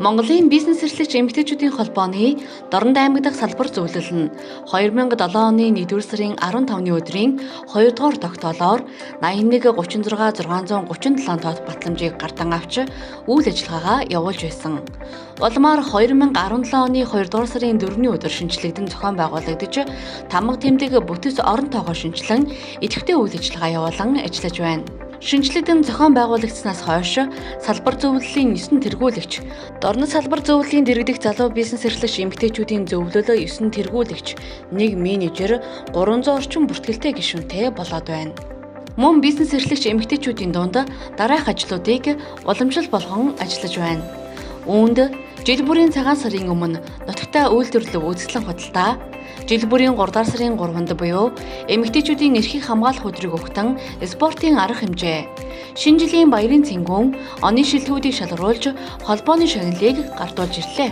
Монголын бизнес эрхлэгч эмэгтэйчүүдийн холбооны Дорнод аймаг дахь салбар зөвлөл нь 2007 оны 1-р сарын 15-ны өдрийн 2-р тогтоолоор 81,36,637 тоод батламжийг гардан авч үйл ажиллагаагаа явуулж байсан. Улмаар 2017 оны 2-р сарын 4-ний өдөр шинжлэгдэн зохион байгуулагдаж, тамга тэмдэг бүтэц орон тоогоо шинжилэн идэвхтэй үйл ажиллагаа явуулан ажиллаж байна. Шинжлэдэн зохион байгуулагдсанаас хойш салбар зөвлөлийн 9 тэргүүлэгч, Дорнод салбар зөвлөлийн дэргэдэх залуу бизнес эрхлэгч эмэгтэйчүүдийн зөвлөлөө 9 тэргүүлэгч, 1 менежер, 300 орчим бүртгэлтэй гишүүнтэй болоод байна. Мөн бизнес эрхлэгч эмэгтэйчүүдийн дунд дараах ажлуудыг уламжлал болгон ажиллаж байна. Үүнд жил бүрийн цагаан сарын өмнө нутагтаа үйлдвэрлэл үүсгэлэн худалдаа, жил бүрийн 3 дахь сарын 3-нд буюу эмэгтэйчүүдийн эрхийг хамгаалах өдрийг өгтөн спортын арга хэмжээ, шинэ жилийн баярын цэнгүүн, оны шилдэгүүдийг шалгаруулж холбооны шагналыг гартуулж ирлээ.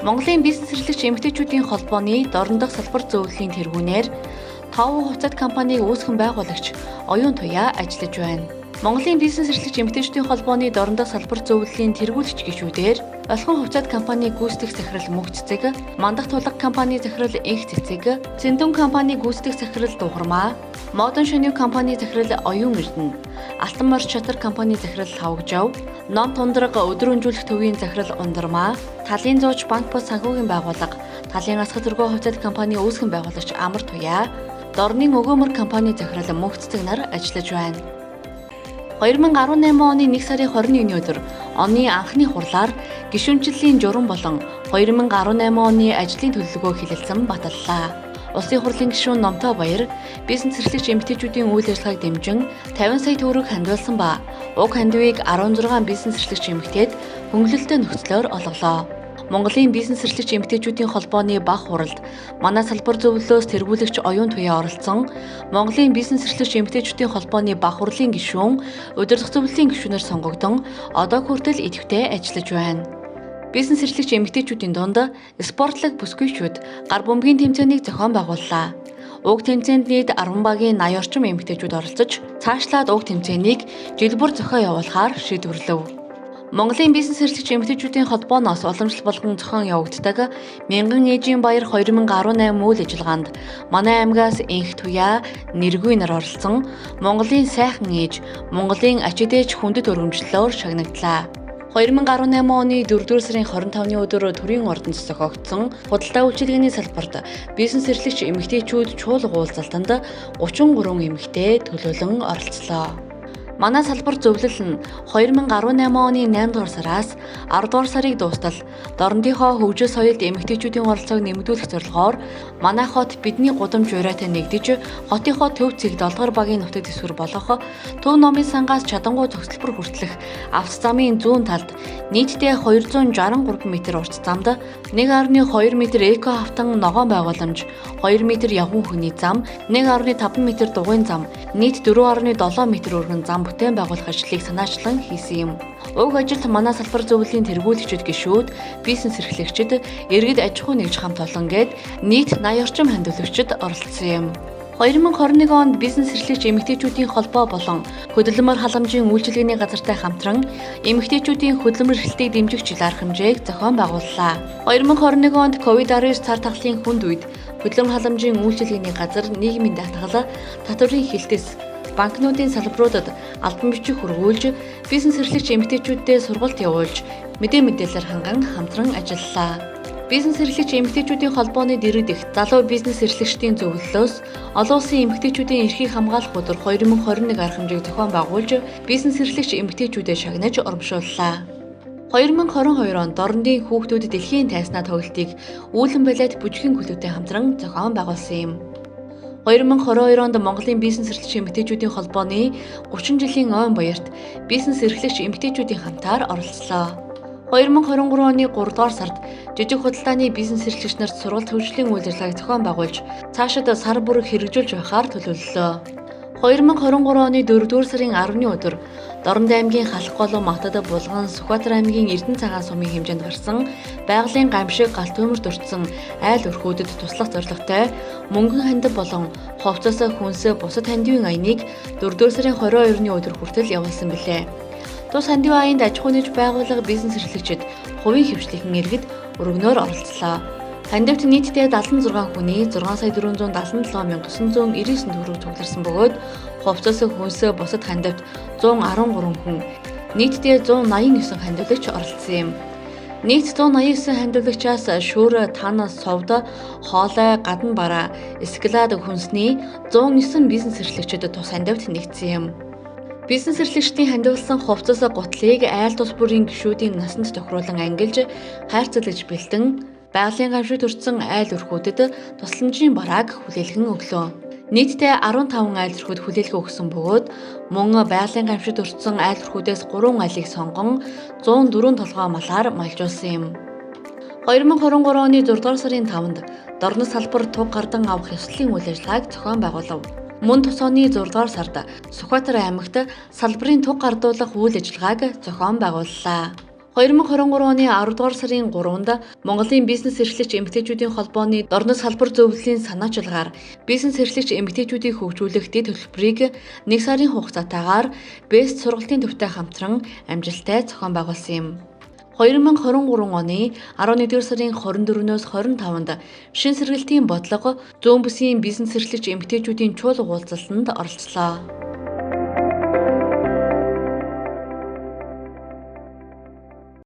Монголын бизнес эрхлэгч эмэгтэйчүүдийн холбооны Дорнод дахь салбар зөвлөлийн тэргүүнээр 5 хувьцаат компаниг үүсгэн байгуулагч оюун туяа ажиллаж байна. Монголын бизнес эрхлэгч эмэгтэйчүүдийн холбооны Дорнод дахь салбар зөвлөлийн тэргүүлэгч гишүүдээр Олхон хувьцаат компани гүйцэтгэх захирал Мөнх цэцэг, Мандах тулга компани захирал Энх цэцэг, Цэндүн компани гүйцэтгэх захирал Дугурмаа, Модон шөнийн компани захирал Оюун Эрдэнэ, Алтан морь чатар компани захирал Хавгжав, Ном тундраг өдрөмжүүлэх төвийн захирал Ундармаа, Талын зууч банк бус санхүүгийн байгууллага, Талын асгах зөргөө хувьцаат компани үүсгэн байгуулагч Амар Туяа, Дорнын өгөөмөр компани захирал Мөнх цэцэг нар ажиллаж байна. 2018 оны 1 сарын 21-ний өдөр оны анхны хурлаар гишүүнчлэлийн журам болон 2018 оны ажлын төлөвлөгөө хэлэлцэн баталлаа. Улсын хурлын гишүүн Номтой Баяр бизнес эрхлэгч эмэгтэйчүүдийн үйл ажиллагааг дэмжин 50 сая төгрөг хандуулсан ба уг хандивыг 16 бизнес эрхлэгч эмэгтэйд хөнгөлөлтөй нөхцлөөр олголоо. Монголын бизнес эрхлэгч эмэгтэйчүүдийн холбооны баг хуралд манай салбар зөвлөлөөс тэргүүлэгч оюун туяа оролцсон. Монголын бизнес эрхлэгч эмэгтэйчүүдийн холбооны баг хурлын гишүүн, удирдах зөвлөлийн гишүүнээр сонгогдсон одоо хүртэл идэвхтэй ажиллаж байна. Бизнес эрхлэгч эмэгтэйчүүдийн дунд спортлог бүсгүйчүүд гар бөмбөгийн тэмцээнийг зохион байгууллаа. Уг тэмцээнд нийт 10 багийн 80 орчим эмэгтэйчүүд оролцож, цаашлаад уг тэмцээнийг жил бүр зохион явуулахаар шийдвэрлэв. Монголын бизнес эрхлэгч эмэгтэйчүүдийн холбооноос уламжлал болгон зохион явагддаг Мянган ээжийн баяр 2018 үйл ажиллагаанд манай аймгаас Энх Туяа, Нэргүй нар оролцсон. Монголын сайхан ээж, Монголын ачид ээж хүндэт өргөмжлөлөөр шагнагдлаа. 2018 оны 4-р сарын 25-ны өдөр төрийн ордонд зохиогдсон худалдаа үйлчилгээний салбарт бизнес эрхлэгч эмэгтэйчүүд чуулга уулзалтанд 33 эмэгтэй төлөөлөн оролцлоо. Манай салбар зөвлөл нь 2018 оны 8-р сараас 10-р сарыг дуустал Дорнодынхоо хөгжил соёлд эмэгтэйчүүдийн оролцоог нэмэгдүүлэх зорилгоор манай хот бидний гудамж урайтай нэгдэж хотынхоо төв цэг 7-р багийн нутаг дэвсгэр болох Төв номын сангаас Чадангуй цогцлбор хүртэлх авс замын зүүн талд нийтдээ 263 м урт замд 1.2 м эко хавтан ногоон байгууламж, 2 м явган хүний зам, 1.5 м дугуйн зам, нийт 4.7 м өргөн зам бүтээн байгуулах ажлыг санаачлан хийсэн юм. Уг ажилд манай салбар зөвлөлийн тэргүүлэгчид гишүүд, бизнес эрхлэгчид, иргэд аж ахуй нэгж хамт олон гээд нийт 80 орчим хандивлагчид оролцсон юм. 2021 онд бизнес эрхлэгч эмэгтэйчүүдийн холбоо болон хөдөлмөр халамжийн үйлчилгээний газартай хамтран эмэгтэйчүүдийн хөдөлмөр эрхлэлтийг дэмжих жил арга хэмжээг зохион байгууллаа. 2021 онд COVID-19 цар тахлын хүнд үед хөдөлмөр халамжийн үйлчилгээний газар нийгмийн даатгал, татврын хэлтэс, банкнуудын салбаруудад албан бичих хөрвүүлж, бизнес эрхлэгч эмэгтэйчүүдэд сургалт явуулж, мэдээлэлээр ханган хамтран ажиллалаа. Бизнес эрхлэгч эмэгтэйчүүдийн холбооны дэргэдэх залуу бизнес эрхлэгчдийн зөвлөлөөс олон улсын эмэгтэйчүүдийн эрхийг хамгаалах өдөр 2021 арга хэмжээг зохион байгуулж, бизнес эрхлэгч эмэгтэйчүүдэд шагнаж урамшууллаа. 2022 онд Дорнодын хүүхдүүд дэлхийн тайзнаа тоглолтыг Үүлэн балет бүжгийн клубтэй хамтран зохион байгуулсан юм. 2022 онд Монголын бизнес эрхлэгч эмэгтэйчүүдийн холбооны 30 жилийн ойн баярт бизнес эрхлэгч эмэгтэйчүүдийн хамтаар оролцлоо. 2023 оны 3 дугаар сард жижиг худалдааны бизнес эрхлэгч нарт сургалт хөгжлийн үйл ажиллагааг зохион байгуулж, цаашид сар бүр хэрэгжүүлж байхаар төлөвлөлөө. 2023 оны 4-р сарын 10-ны өдөр Дорнод аймгийн Халхголов, Матад, Булган, Сүхбаатар аймгийн Эрдэнэ цагаан сумын хэмжээнд гарсан байгалийн гамшиг галт төмөрт өртсөн айл өрхүүдэд туслах зорилготой мөнгөн хандив болон хувцас, хүнс, бусад хандивын аяныг 4-р сарын 22-ны өдөр хүртэл явуулсан билээ. Тус хандив аянд аж ахуй нэгж байгууллага бизнес эрхлэгчид хувийн хөвчлөлийн иргэд өргөнөөр оролцлоо. Хандивт нийтдээ 76 хүний 6,477,999 төгрөг цугларсан бөгөөд хувцас хүнсээ бусад хандивт 113 хүн нийтдээ 189 хандивлагч оролцсон юм. Нийт 189 хандивлагчаас шүүр, тан, совд, хоолой, гадна бараа, эсклад хүнсний 109 бизнес эрхлэгчид тус хандивт нэгдсэн юм. Бизнес эрхлэгчдийн хандивлсан хувцас гутлыг айл тус бүрийн гишүүдийн насанд тохируулан ангилж хайрцаглаж бэлтэн байгалийн гамшигт өртсөн айл өрхүүдэд тусламжийн барааг хүлээлгэн өглөө. Нийтдээ 15 айл өрхөд хүлээлгэ өгсөн бөгөөд мөн байгалийн гамшигт өртсөн айл өрхүүдээс 3 айлыг сонгон 104 толгой малаар малжуулсан юм. 2023 оны 6 дугаар сарын 5-нд дорнос салбар туг гардан авах ёслолын үйл ажиллагааг зохион байгуулав. Мөн тус оны 6 дугаар сард Сүхбаатар аймагт салбарын туг гардуулах үйл ажиллагааг зохион байгууллаа. 2023 оны 10 дугаар сарын 3-нд Монголын бизнес эрхлэгч эмэгтэйчүүдийн холбооны дорнос салбар зөвлөлийн санаачлагаар бизнес эрхлэгч эмэгтэйчүүдийг хөгжүүлэх дэд төлбөрийг 1 сарын хугацаатаагаар Бэст сургалтын төвтэй хамтран амжилттай зохион байгуулсан юм. 2023 оны 11-р сарын 24-өөс 25-нд шин сэргэлтийн бодлого зүүн бүсийн бизнес эрхлэгч эмэгтэйчүүдийн чуулга уулзалтанд оролцлоо.